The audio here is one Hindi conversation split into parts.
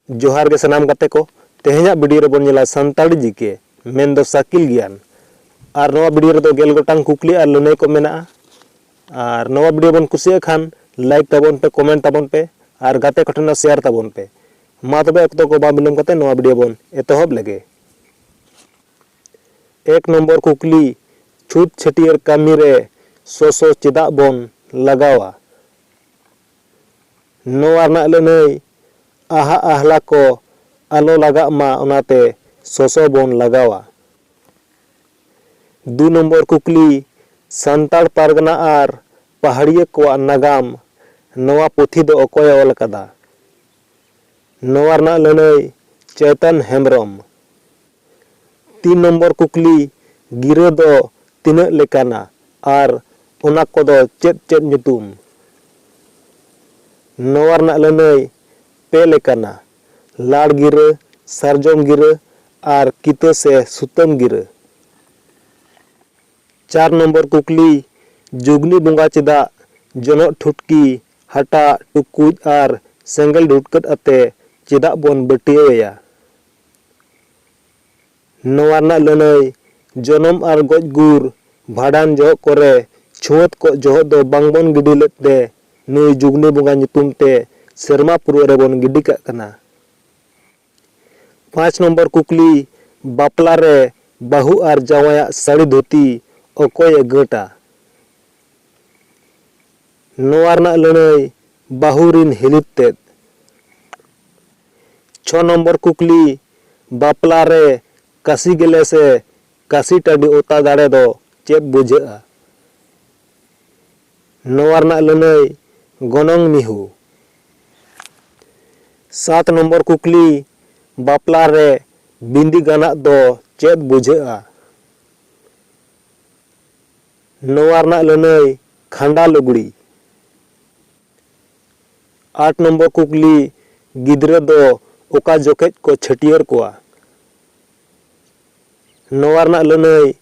जोहार के सनाम गाते को तेहेंया वीडियो रे बोन नेला सान्ताड़ी जीके मेन दो साकिल ज्ञान और नवा वीडियो रे दो गेल गोटांग कुकली और लुनई को मेना और नवा वीडियो बोन कुसिया खान लाइक ताबोन पे कमेंट ताबोन पे और गाते कठना शेयर ताबोन पे मा तबे अक्तो को बा बिलम कते नवा वीडियो बोन एतहब लगे। एक नंबर कुकली छूत छटियर कामी रे सोसो चेदा बोन लगावा। नवा ना लुनई आहा आहला को आलो लगा मा ओनाते सोसो बोन लगावा। दो नंबर कुकली सान्ताड़ पारगना और पहाड़िया को नागाम नवा पुथी दो अकोय ऑल कदा। नवा ना लुनई चेतन हेम्ब्रम। 3 नंबर कुकली गिरा दो तिना लेकाना और ओना कोदो चेद चेद ᱧᱩᱛᱩᱢ। नवा ना लुनई पे लेकाना लाड़ गिरा सारजम गिरा और कितो से सुतम गिरा। 4 नंबर कुकली जुगनी बुंगा चेदा जनो ठुटकी हटा टुकुज और सेंगल ढुटकट अते चेदा बोन बटिया। नवा ना लुनई जनम और गज गुर भाडान जो करे छुवत को जो दो बांगबोन गिडी लेते नुई जुगनी बुंगा ᱧᱩᱛᱩᱢ ते सेरमा पुरो रे बोन गिडी काग कना। 5 नंबर कुकली बापला रे बाहु और जावाया साड़ी धोती अकोय गटा। नवा ना लुनई बाहु रिन हिलिप तेद। 6 नंबर कुकली बापला रे कासी गेले से कासी टाडी ओता दाड़े दो चेद बुझा। नवा ना लुनई गोनंग मिहु। 7 नंबर कुकली बापला रे बिंदी गाना दो चेद बुझा। नवा ना लुनई खांडा लुगड़ी। 8 नंबर कुकली गिद्रा दो ओका जोकेज को छटियर कोआ। नवा ना लुनई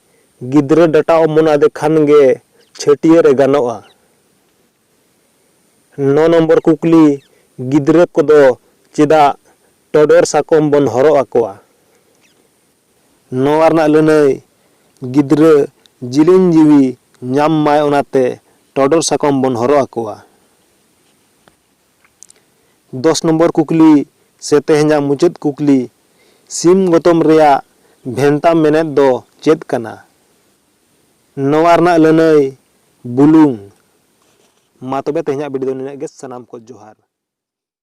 गिद्रा डाटा ओमना दे खान गे छटियर गानोआ। 9 नंबर कुकली गिद्रा को दो चेदा टोडर साकोम बन हरो आकोआ। नवा ना लुनई गिद्रा जिलिन जीवी नाम माय ओनाते टोडर साकोम बन हरो आकोआ। 10 नंबर कुकली से तेहेंया मुचेद कुकली सिम गतम रेया भेंता मेनेद दो चेद कना। नवा ना लुनई बुलुंग। मा तबे तेहेंया वीडियो निना गे सनाम को जोहार।